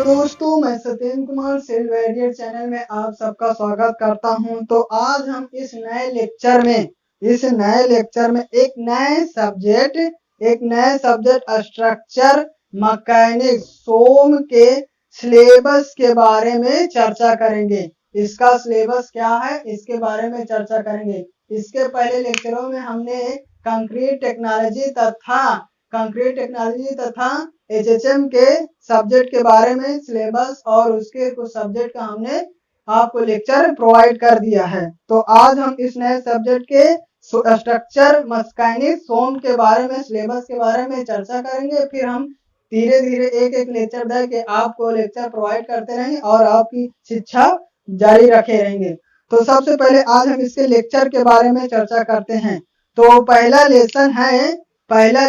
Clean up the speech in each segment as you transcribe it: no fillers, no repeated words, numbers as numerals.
दोस्तों, मैं सत्येंद्र कुमार सेल वेरिएट चैनल में आप सबका स्वागत करता हूं। तो आज हम इस नए लेक्चर में एक नए सब्जेक्ट स्ट्रक्चर मैकेनिक्स सोम के सिलेबस के बारे में चर्चा करेंगे। इसका सिलेबस क्या है, इसके बारे में चर्चा करेंगे। इसके पहले लेक्चरों में हमने कंक्रीट टेक्नोलॉजी तथा HHM के सब्जेक्ट के बारे में सिलेबस और उसके कुछ सब्जेक्ट का हमने आपको लेक्चर प्रोवाइड कर दिया है। तो आज हम इस नए सब्जेक्ट के स्ट्रक्चर मैकेनिक्स सोम के बारे में, सिलेबस के बारे में चर्चा करेंगे। फिर हम धीरे धीरे एक लेक्चर दे के आपको लेक्चर प्रोवाइड करते रहेंगे और आपकी शिक्षा जारी रखे रहेंगे। तो सबसे पहले आज हम इसके लेक्चर के बारे में चर्चा करते हैं। तो पहला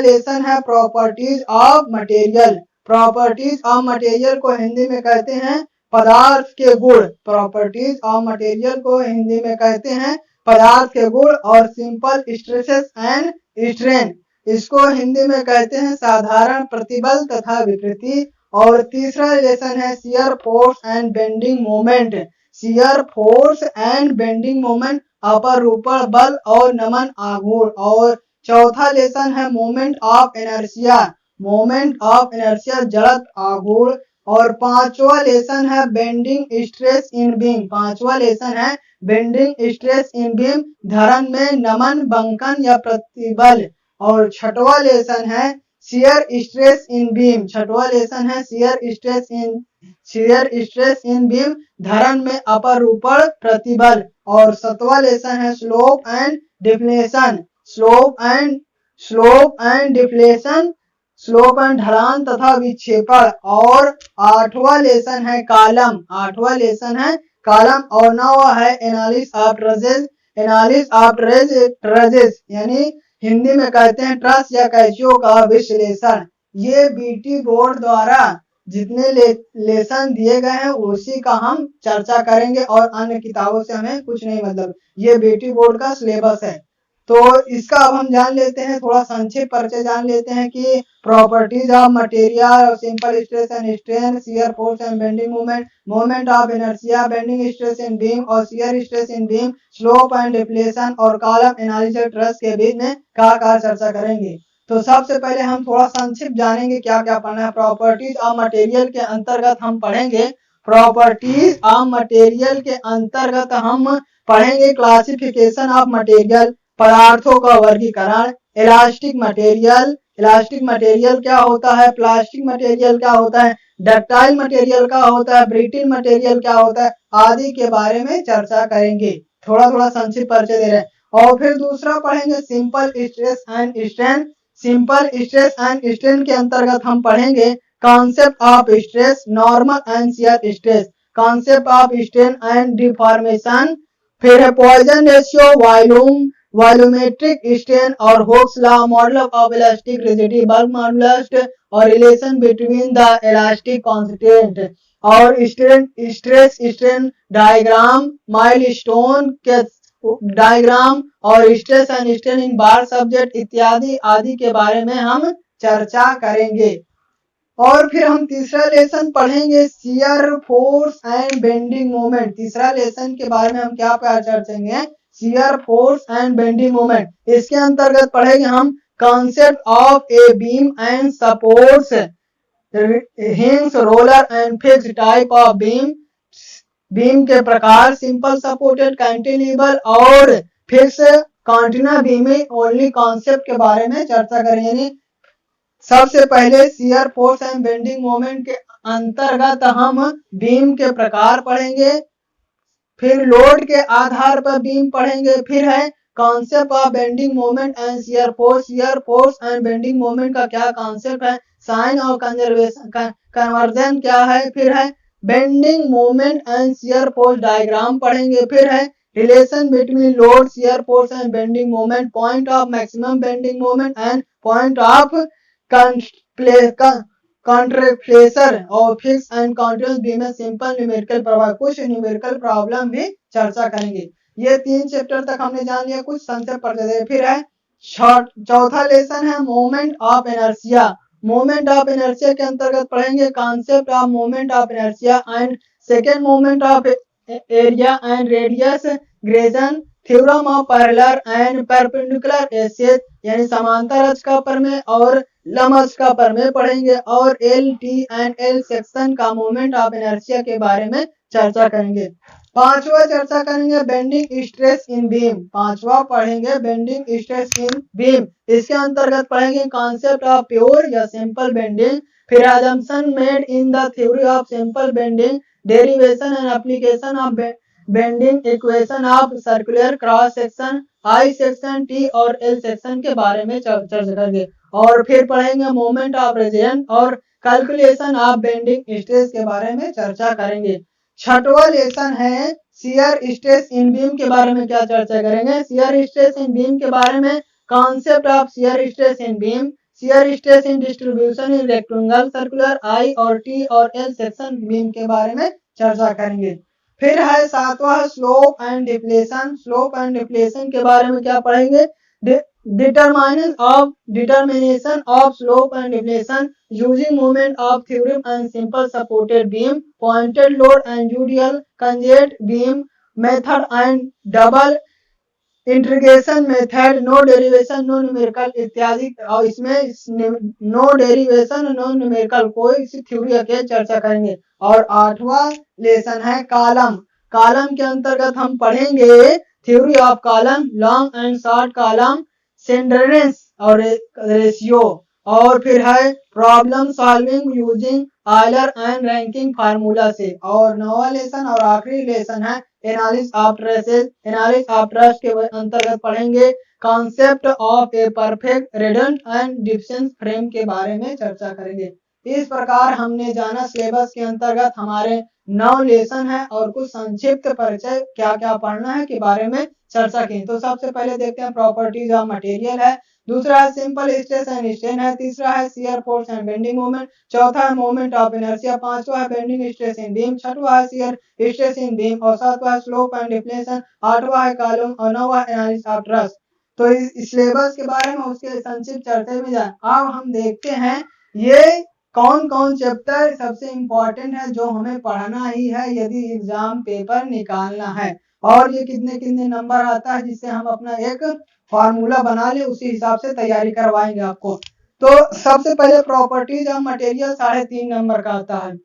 लेसन है properties of material. Properties of material को हिंदी में कहते हैं पदार्थ के गुण। प्रॉपर्टीज ऑफ मटेरियल को हिंदी में कहते हैं पदार्थ के गुण। और सिंपल स्ट्रेसेस एंड स्ट्रेन, इसको हिंदी में कहते हैं साधारण प्रतिबल तथा विकृति। और तीसरा लेसन है shear force and bending moment. Shear force and bending moment, upper ऊपर बल और नमन आघूर्ण। और चौथा लेसन है मोमेंट ऑफ इनर्शिया जड़त आघूर्ण। और पांचवा लेसन है बेंडिंग स्ट्रेस इन बीम। धरण में नमन, बंकन या प्रतिबल। और छठवा लेसन है शियर स्ट्रेस इन बीम, धरण में अपर ऊपर प्रतिबल। और सातवां लेसन है स्लोप एंड ढलान तथा विक्षेपण। और आठवां लेसन है कॉलम। और नौवां है एनालिसिस ऑफ ट्रेजेस, यानी हिंदी में कहते हैं ट्रस या कैचियों का विश्लेषण। ये बीटी बोर्ड द्वारा जितने लेसन दिए गए हैं उसी का हम चर्चा करेंगे और अन्य किताबों से हमें कुछ नहीं मतलब। ये बीटी बोर्ड का सिलेबस है। तो इसका अब हम जान लेते हैं, थोड़ा संक्षिप्त परिचय जान लेते हैं कि properties of material, simple stress and strain, shear force and bending moment, moment of inertia, bending stress in beam और shear stress in beam, slope and deflection और कॉलम एनालिसिस ट्रस के बीच में क्या चर्चा करेंगे। तो सबसे पहले हम थोड़ा संक्षिप्त जानेंगे क्या क्या पढ़ना है। प्रॉपर्टीज ऑफ मटेरियल के अंतर्गत हम पढ़ेंगे क्लासिफिकेशन ऑफ मटेरियल, पदार्थों का वर्गीकरण, इलास्टिक मटेरियल क्या होता है, प्लास्टिक मटेरियल क्या होता है, डक्टाइल मटेरियल क्या होता है, ब्रिटल मटेरियल क्या होता है, आदि के बारे में चर्चा करेंगे। थोड़ा संक्षिप्त परिचय दे रहे हैं। और फिर दूसरा पढ़ेंगे सिंपल स्ट्रेस एंड स्ट्रेन के अंतर्गत हम पढ़ेंगे concept of stress, normal and shear stress, concept of strain and deformation. फिर है पॉइजन रेशियो, वॉल्यूमेट्रिक स्ट्रेन और Hooke's law, model of elastic rigidity, bulk modulus और relation between the elastic constant. और strain diagram, milestone के diagram और stress and strain in bar subject इत्यादि आदि के बारे में हम चर्चा करेंगे। और फिर हम तीसरा लेसन पढ़ेंगे shear force and bending moment. तीसरा लेसन के बारे में हम क्या चर्चेंगे, shear force and bending moment. इसके अंतर्गत पढ़ेंगे हम concept of a beam and supports, hinges, roller and fixed type of beam के प्रकार, सिंपल सपोर्टेड, कैंटिलीवर और fix continuous beaming only concept के बारे में चर्चा करेंगे। सबसे पहले shear force and bending moment के अंतर्गत हम बीम के प्रकार पढ़ेंगे, फिर लोड के आधार पर बीम पढ़ेंगे, फिर है concept of bending moment and shear force and bending moment का क्या कॉन्सेप्ट है, साइन और कन्वर्जन क्या है, फिर है bending moment and shear force diagram पढ़ेंगे, फिर है relation between load, shear force and bending moment, point of maximum bending moment and point of contraction और फिक्स एंड कॉन्टिन्यूअस बीम में सिंपल न्यूमेरिकल प्रॉब्लम, कुछ न्यूमेरिकल प्रॉब्लम भी चर्चा करेंगे। ये 3 चैप्टर तक हमने जान लिया, कुछ संक्षेप परिचय। फिर है चौथा लेसन है moment of inertia. Moment of inertia के अंतर्गत पढ़ेंगे concept of moment of inertia and second moment of area and radius gyration, theorem of parallel and perpendicular axes यानी समांतर अक्ष का प्रमेय और लंब अक्ष का प्रमेय पढ़ेंगे और L T and L section का मोमेंट ऑफ इनर्शिया के बारे में चर्चा करेंगे। पांचवा चर्चा करेंगे बेंडिंग स्ट्रेस इन बीम, पांचवा पढ़ेंगे बेंडिंग स्ट्रेस इन बीम। इसके अंतर्गत पढ़ेंगे कॉन्सेप्ट ऑफ प्योर या सिंपल बेंडिंग, फिर assumption made in the theory of simple bending, derivation and application of bending equation of circular cross section, I section, T और L section के बारे में चर्चा करेंगे और फिर पढ़ेंगे मोमेंट ऑफ रेजियन और कैलकुलेशन ऑफ बेंडिंग स्ट्रेस के बारे में चर्चा करेंगे। छठवा लेसन है शियर स्ट्रेस इन बीम के बारे में क्या चर्चा करेंगे, शियर स्ट्रेस इन बीम के बारे में concept of shear stress in beam, shear stress in distribution in rectangle circular I और टी और एल सेक्शन बीम के बारे में चर्चा करेंगे। फिर है सातवां slope and depletion, slope and depletion के बारे में क्या पढ़ेंगे, determination of slope and deflation using moment of theorem and simple supported beam, pointed load and UDL, conjugate beam method and double integration method, no derivation no numerical इत्यादि। और इसमें no derivation no numerical कोई इसी theory के चर्चा करेंगे। और आठवां लेसन है कॉलम, कॉलम के अंतर्गत हम पढ़ेंगे theory of column, long and short column, slenderness और रेशियो, और फिर है problem solving using Euler and Rankine formula से। और नौवां लेसन और आखिरी लेसन है analysis of trusses, analysis of truss के अंतर्गत पढ़ेंगे concept of a perfect redundant and difference frame के बारे में चर्चा करेंगे। इस प्रकार हमने जाना सिलेबस के अंतर्गत हमारे 9 लेसन है और कुछ संक्षिप्त परिचय क्या क्या पढ़ना है के बारे में चर्चा की। तो सबसे पहले देखते हैं प्रॉपर्टीज ऑफ मटेरियल है, दूसरा है सिंपल स्ट्रेस एंड स्ट्रेन है, तीसरा है shear force and bending moment, चौथा है मोमेंट ऑफ इनर्शिया, पांचवा है बेंडिंग स्ट्रेस इन बीम, छठवा है शियर स्ट्रेस इन बीम और सातवां है स्लोप एंड डिफ्लेशन, आठवां है कॉलम और नौवां है एनालिसिस ऑफ ट्रस। तो इस सिलेबस के बारे में उसके संक्षिप्त चर्चा में जाए। अब हम देखते हैं ये कौन कौन चैप्टर सबसे इम्पोर्टेंट है जो हमें पढ़ना ही है यदि एग्जाम पेपर निकालना है, और ये कितने कितने नंबर आता है जिससे हम अपना एक फार्मूला बना ले, उसी हिसाब से तैयारी करवाएंगे आपको। तो सबसे पहले प्रॉपर्टीज ऑफ मटेरियल 3.5 नंबर का आता है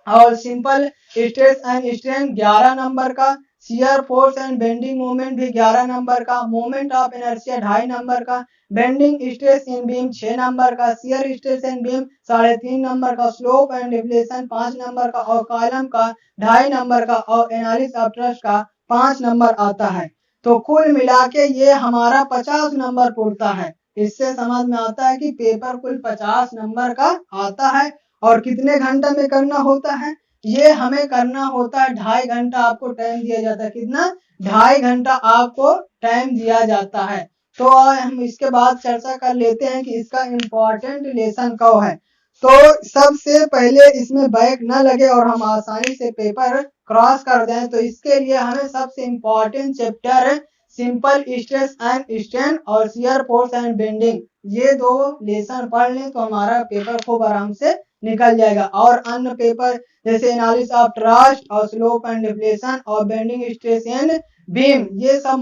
और simple stress and strain 11 number का, shear force and bending moment भी 11 नंबर का, मोमेंट ऑफ इनर्शिया 2.5 नंबर का, bending stress in beam 6 number का, shear stress in beam 3.5 number का, स्लोप एंड डिफ्लेशन 5 नंबर का और कॉलम का 2.5 नंबर का और एनालिसिस ऑफ ट्रस का 5 नंबर आता है। तो कुल मिला के ये हमारा 50 नंबर पड़ता है। इससे समझ में आता है कि पेपर कुल 50 नंबर का आता है और कितने घंटे में करना होता है, ये हमें करना होता है 2.5 घंटा आपको टाइम दिया जाता है। कितना, 2.5 घंटा आपको टाइम दिया जाता है। तो हम इसके बाद चर्चा कर लेते हैं कि इसका इम्पोर्टेंट लेसन कौन है। तो सबसे पहले इसमें बैक न लगे और हम आसानी से पेपर क्रॉस कर दें, तो इसके लिए हमें सबसे important chapter simple stress and strain और शियर फोर्स एंड बेंडिंग, ये 2 लेसन पढ़ लें तो हमारा पेपर खूब आराम से निकल जाएगा। और अन्य पेपर जैसे एनालिसिस ऑफ ट्रस्ट और स्लोप एंड डिफ्लेशन और बेंडिंग स्ट्रेस एंड बीम, ये सब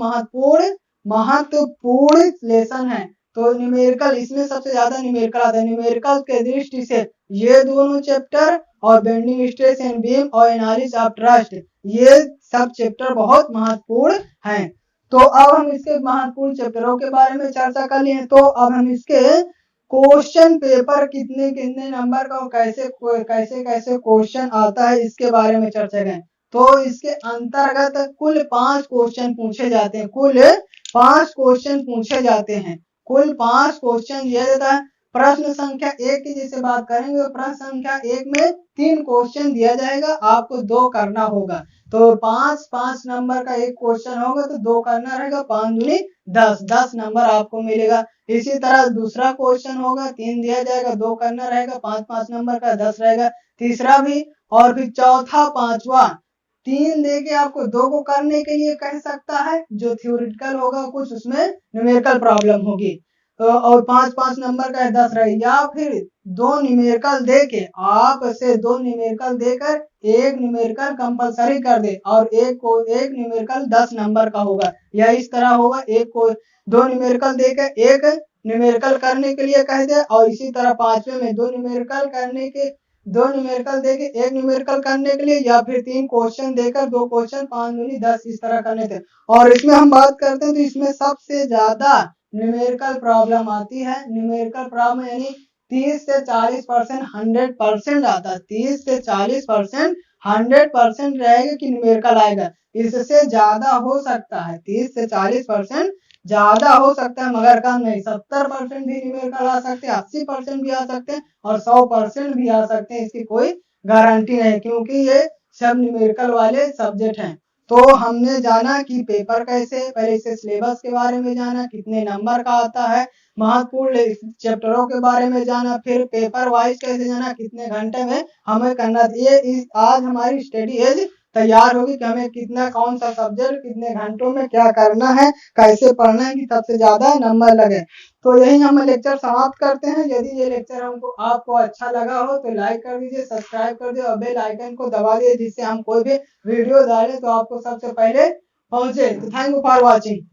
महत्वपूर्ण लेसन है। तो न्यूमेरिकल, इसमें सबसे ज्यादा न्यूमेरिकल आता है। न्यूमेरिकल के दृष्टि से ये दोनों चैप्टर और बेंडिंग स्ट्रेस एंड बीम और एनालिसिस ऑफ ट्रस्ट, ये सब चैप्टर बहुत महत्वपूर्ण हैं। तो अब हम इसके महत्वपूर्ण चैप्टरों के बारे में चर्चा कर लिए। तो अब हम इसके क्वेश्चन पेपर कितने कितने नंबर का और कैसे कैसे क्वेश्चन आता है इसके बारे में चर्चा करें। तो इसके अंतर्गत कुल 5 क्वेश्चन पूछे जाते हैं, कुल 5 क्वेश्चन पूछे जाते हैं, कुल 5 क्वेश्चन दिया जाता है। प्रश्न संख्या 1 की जैसे बात करेंगे तो प्रश्न संख्या 1 में 3 क्वेश्चन दिया जाएगा, आपको 2 करना होगा। तो 5 नंबर का एक क्वेश्चन होगा तो 2 करना रहेगा, 5 दूनी 10 नंबर आपको मिलेगा। इसी तरह दूसरा क्वेश्चन होगा, 3 दिया जाएगा, 2 करना रहेगा, 5 नंबर का 10 रहेगा, तीसरा भी, और फिर चौथा पांचवा 3 देके आपको 2 को करने के लिए कह सकता है, जो थ्योरेटिकल होगा कुछ उसमें न्यूमेरिकल प्रॉब्लम होगी। और 5 नंबर का 10 रहे, या फिर दो न्यूमेरिकल दे के आपसे दो न्यूमेरिकल देकर एक न्यूमेरिकल कंपलसरी कर दे और एक न्यूमेरिकल 10 नंबर का होगा, या इस तरह होगा एक को दो न्यूमेरिकल देकर एक न्यूमेरिकल करने के लिए कह दे और इसी तरह पांचवे में दो न्यूमेरिकल देके एक न्यूमेरिकल करने के लिए, या फिर 3 क्वेश्चन देकर 2 क्वेश्चन 5 दूनी 10 इस तरह करने थे। और इसमें हम बात करते हैं तो इसमें सबसे ज्यादा न्यूमेरिकल प्रॉब्लम आती है। न्यूमेरिकल प्रॉब्लम यानी 30 से 40% 100% आता है। 30 से 40% 100% रहेगा कि न्यूमेरिकल आएगा। इससे ज्यादा हो सकता है, 30 से 40% ज्यादा हो सकता है मगर कम नहीं। 70% भी न्यूमेरिकल आ सकते हैं, 80% भी आ सकते हैं और 100% भी आ सकते हैं। इसकी कोई गारंटी नहीं क्योंकि ये सब न्यूमेरिकल वाले सब्जेक्ट हैं। तो हमने जाना कि पेपर कैसे, पहले इससे सिलेबस के बारे में जाना, कितने नंबर का आता है, महत्वपूर्ण चैप्टरों के बारे में जाना, फिर पेपर वाइज कैसे जाना, कितने घंटे में हमें करना। ये आज हमारी स्टडी एज तैयार होगी कि हमें कितना कौन सा सब्जेक्ट कितने घंटों में क्या करना है, कैसे पढ़ना है कि सबसे ज्यादा नंबर लगे। तो यही हम लेक्चर समाप्त करते हैं। यदि ये लेक्चर आपको अच्छा लगा हो तो लाइक कर दीजिए, सब्सक्राइब कर दीजिए और बेल आइकन को दबा दीजिए जिससे हम कोई भी वीडियो डालें तो आपको सबसे पहले पहुंचे। Thank you for watching.